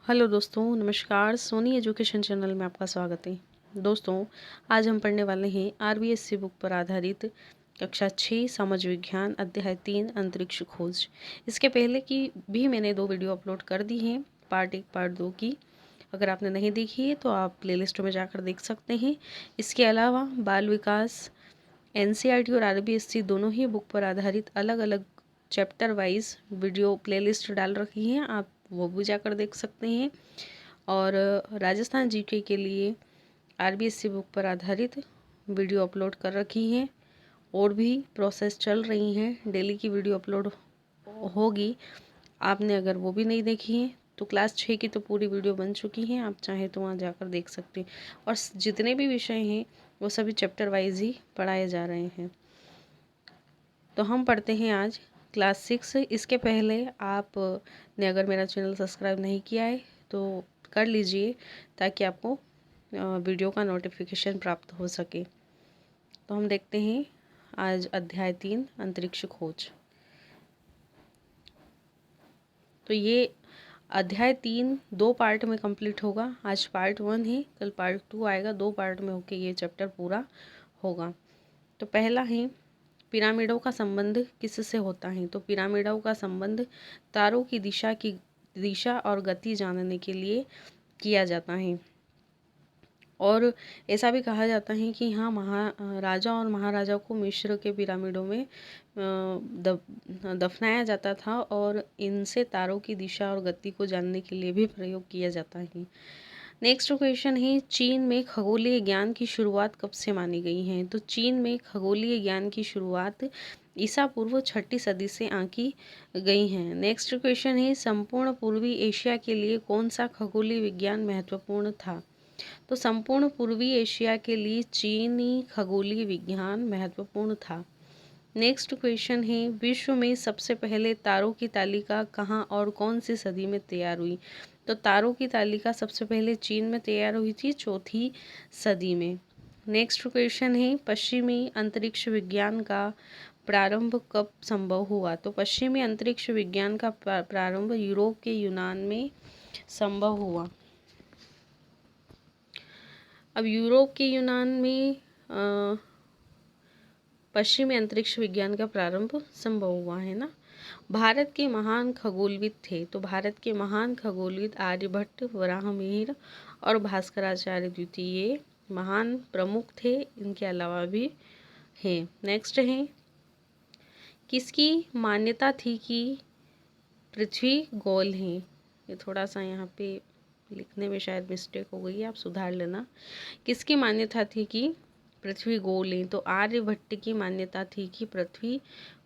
Hello दोस्तों, नमस्कार। Soni education channel में आपका स्वागत है। दोस्तों, आज हम पढ़ने वाले हैं आरबीएससी बुक पर आधारित कक्षा 6 समाज विज्ञान अध्याय 3 अंतरिक्ष खोज। इसके पहले की भी मैंने 2 वीडियो अपलोड कर दी हैं, पार्ट 1 पार्ट 2 की। अगर आपने नहीं देखी है तो आप प्लेलिस्ट में जाकर देख सकते हैं। इसके अलावा बाल विकास, एनसीईआरटी और आरबीएससी दोनों ही बुक पर आधारित अलग अलग चैप्टर वाइज वीडियो प्लेलिस्ट डाल रखी हैं, आप वो भी जाकर देख सकते हैं। और राजस्थान जीके के लिए आरबीएससी बुक पर आधारित वीडियो अपलोड कर रखी हैं और भी प्रोसेस चल रही हैं। डेली की वीडियो अपलोड होगी। आपने अगर वो भी नहीं देखी है तो क्लास 6 की तो पूरी वीडियो बन चुकी है, आप चाहें तो वहाँ जाकर देख सकते हैं। और जितने भी विषय हैं वो सभी चैप्टर वाइज ही पढ़ाए जा रहे हैं। तो हम पढ़ते हैं आज क्लास 6। इसके पहले आपने अगर मेरा चैनल सब्सक्राइब नहीं किया है तो कर लीजिए, ताकि आपको वीडियो का नोटिफिकेशन प्राप्त हो सके। तो हम देखते हैं आज अध्याय 3 अंतरिक्ष खोज। तो ये अध्याय 3 2 पार्ट में कंप्लीट होगा। आज पार्ट 1 है, कल पार्ट 2 आएगा। 2 पार्ट में होके ये चैप्टर पूरा होगा। तो पहला है पिरामिडों का संबंध किससे होता है। तो पिरामिडों का संबंध तारों की दिशा और गति जानने के लिए किया जाता है। और ऐसा भी कहा जाता है कि हाँ, महाराजा और महाराजा को मिस्र के पिरामिडों में दफनाया जाता था और इनसे तारों की दिशा और गति को जानने के लिए भी प्रयोग किया जाता है। नेक्स्ट क्वेश्चन है, चीन में खगोलीय ज्ञान की शुरुआत कब से मानी गई है। तो चीन में खगोलीय ज्ञान की शुरुआत ईसा पूर्व 6ठी सदी से आंकी गई है। नेक्स्ट क्वेश्चन है, संपूर्ण पूर्वी एशिया के लिए कौन सा खगोलीय विज्ञान महत्वपूर्ण था। तो संपूर्ण पूर्वी एशिया के लिए चीनी खगोलीय विज्ञान महत्वपूर्ण था। नेक्स्ट क्वेश्चन है, विश्व में सबसे पहले तारों की तालिका कहाँ और कौन सी सदी में तैयार हुई। तो तारों की तालिका सबसे पहले चीन में तैयार हुई थी 4ठी सदी में। नेक्स्ट क्वेश्चन है, पश्चिमी अंतरिक्ष विज्ञान का प्रारंभ कब संभव हुआ। तो पश्चिमी अंतरिक्ष विज्ञान का प्रारंभ यूरोप के यूनान में संभव हुआ। अब यूरोप के यूनान में पश्चिमी अंतरिक्ष विज्ञान का प्रारंभ संभव हुआ है ना। भारत के महान खगोलविद थे। तो भारत के महान खगोलविद आर्यभट्ट, वराहमिहिर और भास्कराचार्य द्वितीय महान प्रमुख थे। इनके अलावा भी हैं। नेक्स्ट है, किसकी मान्यता थी कि पृथ्वी गोल है। ये थोड़ा सा यहाँ पे लिखने में शायद मिस्टेक हो गई है, आप सुधार लेना। किसकी मान्यता थी कि पृथ्वी गोल है। तो आर्यभट्ट की मान्यता थी कि पृथ्वी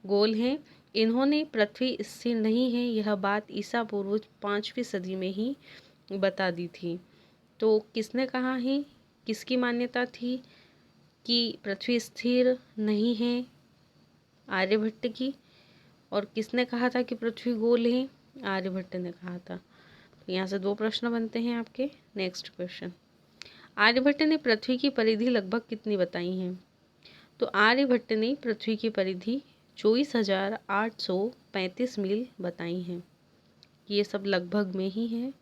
गोल है। इन्होंने पृथ्वी स्थिर नहीं है यह बात ईसा पूर्व 5वीं सदी में ही बता दी थी। तो किसने कहा है, किसकी मान्यता थी कि पृथ्वी स्थिर नहीं है। आर्यभट्ट की। और किसने कहा था कि पृथ्वी गोल है। आर्यभट्ट ने कहा था। तो यहाँ से 2 प्रश्न बनते हैं आपके। नेक्स्ट क्वेश्चन, आर्यभट्ट ने पृथ्वी की परिधि लगभग कितनी बताई है। तो आर्यभट्ट ने पृथ्वी की परिधि 24,835 मील बताई हैं। ये सब लगभग में ही है।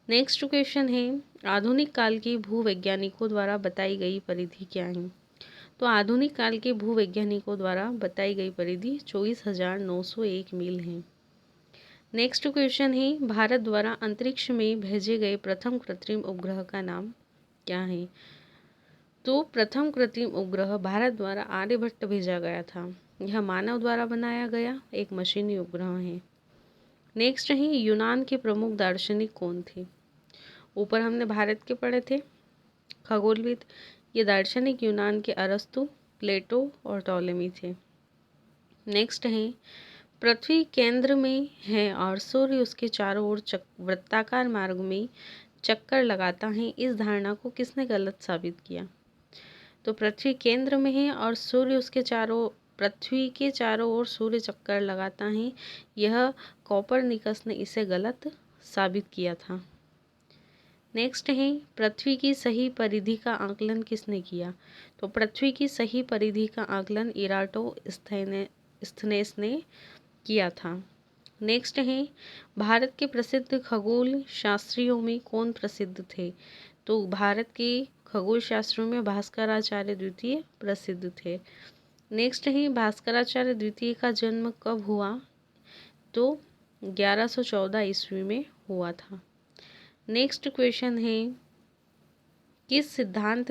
नेक्स्ट क्वेश्चन है, आधुनिक काल के भूवैज्ञानिकों द्वारा बताई गई परिधि क्या है। तो आधुनिक काल के भूवैज्ञानिकों द्वारा बताई गई परिधि 24,901 मील है। नेक्स्ट क्वेश्चन है, भारत द्वारा अंतरिक्ष में भेजे गए प्रथम कृत्रिम उपग्रह का नाम क्या है। तो प्रथम कृत्रिम उपग्रह भारत द्वारा आर्यभट्ट भेजा गया था। यह मानव द्वारा बनाया गया एक मशीनी उपग्रह है। नेक्स्ट है, यूनान के प्रमुख दार्शनिक कौन थे। ऊपर हमने भारत के पढ़े थे खगोलविद। ये दार्शनिक यूनान के अरस्तु, प्लेटो और टॉलेमी थे। नेक्स्ट है, पृथ्वी केंद्र में है और सूर्य उसके चारों ओर वृत्ताकार मार्ग में चक्कर लगाता है। इस धारणा को किसने गलत साबित किया। तो पृथ्वी केंद्र में है और पृथ्वी के चारों ओर सूर्य चक्कर लगाता है, यह कोपरनिकस ने इसे गलत साबित किया था। नेक्स्ट है, पृथ्वी की सही परिधि का आकलन किसने किया। तो पृथ्वी की सही परिधि का आकलन इराटोस्थेनेस ने किया था। नेक्स्ट है, भारत के प्रसिद्ध खगोल शास्त्रियों में कौन प्रसिद्ध थे? तो भारत के खगोल शास्त्रियों में भास्कराचार्य द्वितीय प्रसिद्ध थे। नेक्स्ट है, भास्कराचार्य द्वितीय का जन्म कब हुआ? तो 1114 ईस्वी में हुआ था। नेक्स्ट क्वेश्चन है, किस विद्वान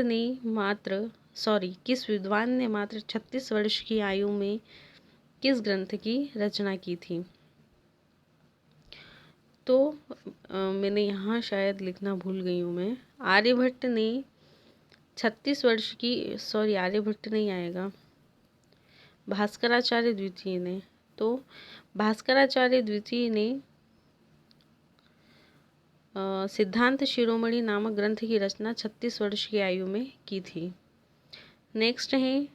ने मात्र 36 वर्ष की आयु में किस ग्रंथ की रचना की थी? तो मैंने यहाँ शायद लिखना भूल गई हूँ मैं। आर्यभट्ट ने 36 वर्ष की, आर्यभट्ट नहीं आएगा, भास्कराचार्य द्वितीय ने। तो भास्कराचार्य द्वितीय ने सिद्धांत शिरोमणि नामक ग्रंथ की रचना 36 वर्ष की आयु में की थी। नेक्स्ट है,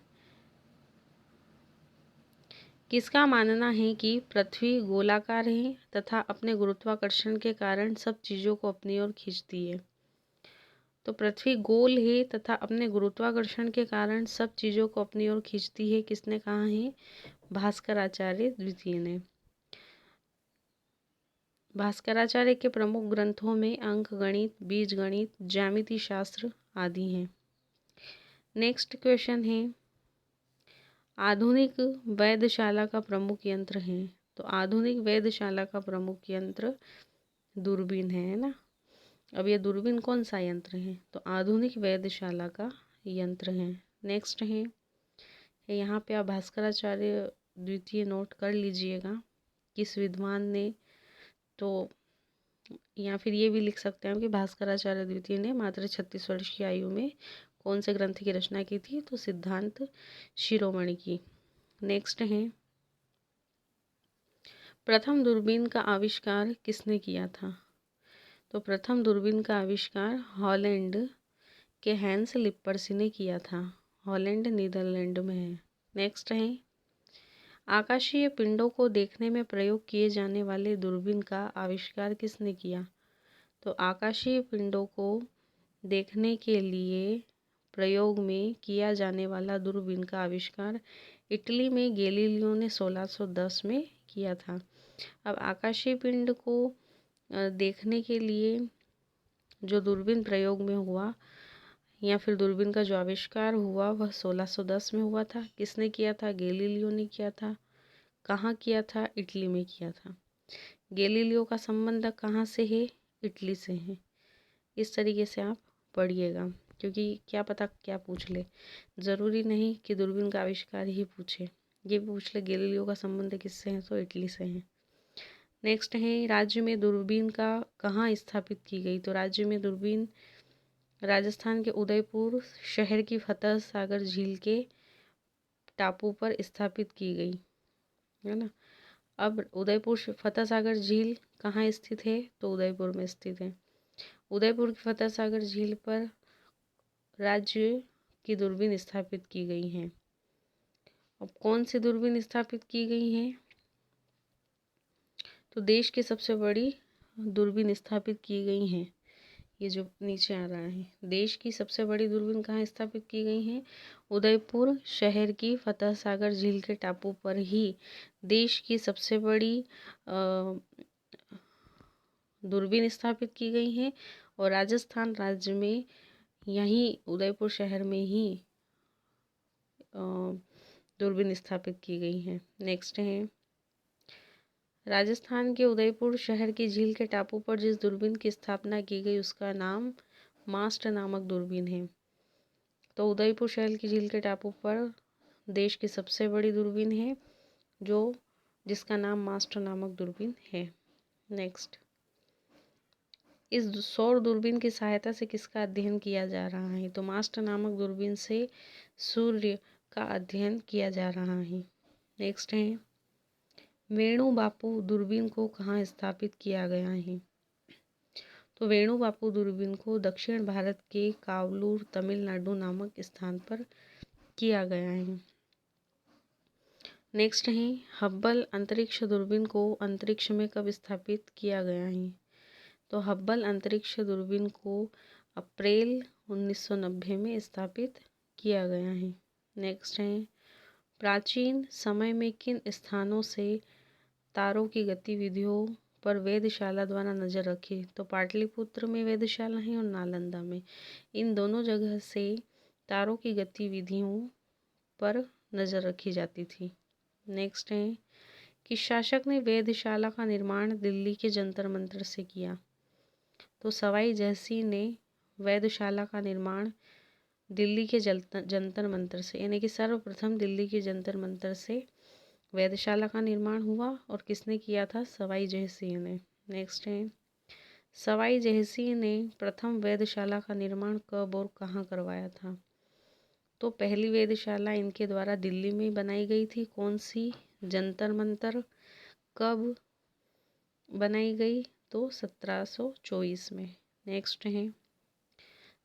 किसका मानना है कि पृथ्वी गोलाकार है तथा अपने गुरुत्वाकर्षण के कारण सब चीज़ों को अपनी ओर खींचती है? तो पृथ्वी गोल है तथा अपने गुरुत्वाकर्षण के कारण सब चीज़ों को अपनी ओर खींचती है, किसने कहा है? भास्कराचार्य द्वितीय ने। भास्कराचार्य के प्रमुख ग्रंथों में अंक गणित, बीज गणित, ज्यामिति शास्त्र आदि हैं। नेक्स्ट क्वेश्चन है, आधुनिक वेधशाला का प्रमुख यंत्र है? तो आधुनिक वेधशाला का प्रमुख यंत्र दूरबीन है ना। अब ये दूरबीन कौन सा यंत्र है? तो आधुनिक वेधशाला का यंत्र है। नेक्स्ट है, यहाँ पे आप भास्कराचार्य द्वितीय नोट कर लीजिएगा, किस विद्वान ने, तो या फिर ये भी लिख सकते हैं कि भास्कराचार्य द्वितीय ने मात्र 36 वर्ष की आयु में कौन से ग्रंथ की रचना की थी? तो सिद्धांत शिरोमणि की। नेक्स्ट है, प्रथम दूरबीन का आविष्कार किसने किया था? तो प्रथम दूरबीन का आविष्कार हॉलैंड के हैंस लिप्पर्सी ने किया था। हॉलैंड नीदरलैंड में है। नेक्स्ट है, आकाशीय पिंडों को देखने में प्रयोग किए जाने वाले दूरबीन का आविष्कार किसने किया? तो आकाशीय पिंडों को देखने के लिए प्रयोग में किया जाने वाला दूरबीन का आविष्कार इटली में गैलीलियो ने 1610 में किया था। अब आकाशीय पिंड को देखने के लिए जो दूरबीन प्रयोग में हुआ या फिर दूरबीन का जो आविष्कार हुआ वह 1610 में हुआ था। किसने किया था? गैलीलियो ने किया था। कहाँ किया था? इटली में किया था। गैलीलियो का संबंध कहाँ से है? इटली से है। इस तरीके से आप पढ़िएगा, क्योंकि क्या पता क्या पूछ ले। ज़रूरी नहीं कि दूरबीन का आविष्कार ही पूछे, ये पूछ ले गैलीलियो का संबंध किससे है, तो इटली से है। नेक्स्ट है, राज्य में दूरबीन का कहाँ स्थापित की गई? तो राज्य में दूरबीन राजस्थान के उदयपुर शहर की फतह सागर झील के टापू पर स्थापित की गई है ना। अब उदयपुर फतह सागर झील कहाँ स्थित है? तो उदयपुर में स्थित है। उदयपुर की फतह सागर झील पर राज्य की दूरबीन स्थापित की गई है। अब कौन सी दूरबीन स्थापित की गई है? तो देश की सबसे बड़ी दूरबीन स्थापित की गई हैं। ये जो नीचे आ रहा है, देश की सबसे बड़ी दूरबीन कहाँ स्थापित की गई है? उदयपुर शहर की फतह सागर झील के टापू पर ही देश की सबसे बड़ी दूरबीन स्थापित की गई है। और राजस्थान राज्य में यहीं उदयपुर शहर में ही दूरबीन स्थापित की गई है। नेक्स्ट है, राजस्थान के उदयपुर शहर की झील के टापू पर जिस दूरबीन की स्थापना की गई उसका नाम मास्ट नामक दूरबीन है। तो उदयपुर शहर की झील के टापू पर देश की सबसे बड़ी दूरबीन है जिसका नाम मास्ट नामक दूरबीन है। नेक्स्ट, इस सौर दूरबीन की सहायता से किसका अध्ययन किया जा रहा है? तो मास्ट नामक दूरबीन से सूर्य का अध्ययन किया जा रहा है। नेक्स्ट है, वेणु बापू दूरबीन को कहाँ स्थापित किया गया है? तो वेणु बापू दूरबीन को दक्षिण भारत के कावलूर तमिलनाडु नामक स्थान पर किया गया है। नेक्स्ट है, हब्बल अंतरिक्ष दूरबीन को अंतरिक्ष में कब स्थापित किया गया है? तो हब्बल अंतरिक्ष दूरबीन को अप्रैल 1990 में स्थापित किया गया है। नेक्स्ट है, प्राचीन समय में किन स्थानों से तारों की गतिविधियों पर वेधशाला द्वारा नज़र रखी। तो पाटलिपुत्र में वेधशाला है और नालंदा में। इन दोनों जगह से तारों की गतिविधियों पर नज़र रखी जाती थी। नेक्स्ट है कि शासक ने वेधशाला का निर्माण दिल्ली के जंतर मंतर से किया। तो सवाई जयसिंह ने वेधशाला का निर्माण दिल्ली के जंतर मंतर से, यानी कि सर्वप्रथम दिल्ली के जंतर मंतर से वेधशाला का निर्माण हुआ। और किसने किया था? सवाई जयसिंह ने। नेक्स्ट है सवाई जयसिंह ने प्रथम वेधशाला का निर्माण कब और कहाँ करवाया था? तो पहली वेधशाला इनके द्वारा दिल्ली में बनाई गई थी। कौन सी? जंतर मंतर। कब बनाई गई? तो 1724 में। नेक्स्ट है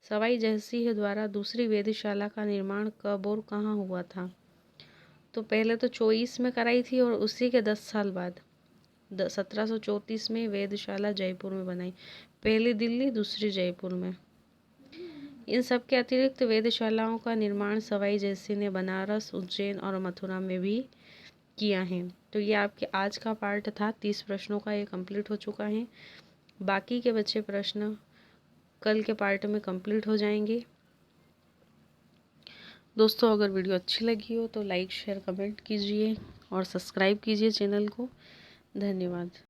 सवाई जयसिंह द्वारा दूसरी वेधशाला का निर्माण कब और कहाँ हुआ था? तो पहले तो 24 में कराई थी और उसी के 10 साल बाद 1734 में वेधशाला जयपुर में बनाई। पहली दिल्ली, दूसरी जयपुर में। इन सब के अतिरिक्त वेधशालाओं का निर्माण सवाई जयसिंह ने बनारस, उज्जैन और मथुरा में भी किया है। तो ये आपके आज का पार्ट था। 30 प्रश्नों का ये कंप्लीट हो चुका है। बाकी के बचे प्रश्न कल के पार्ट में कंप्लीट हो जाएंगे। दोस्तों, अगर वीडियो अच्छी लगी हो तो लाइक, शेयर, कमेंट कीजिए और सब्सक्राइब कीजिए चैनल को। धन्यवाद।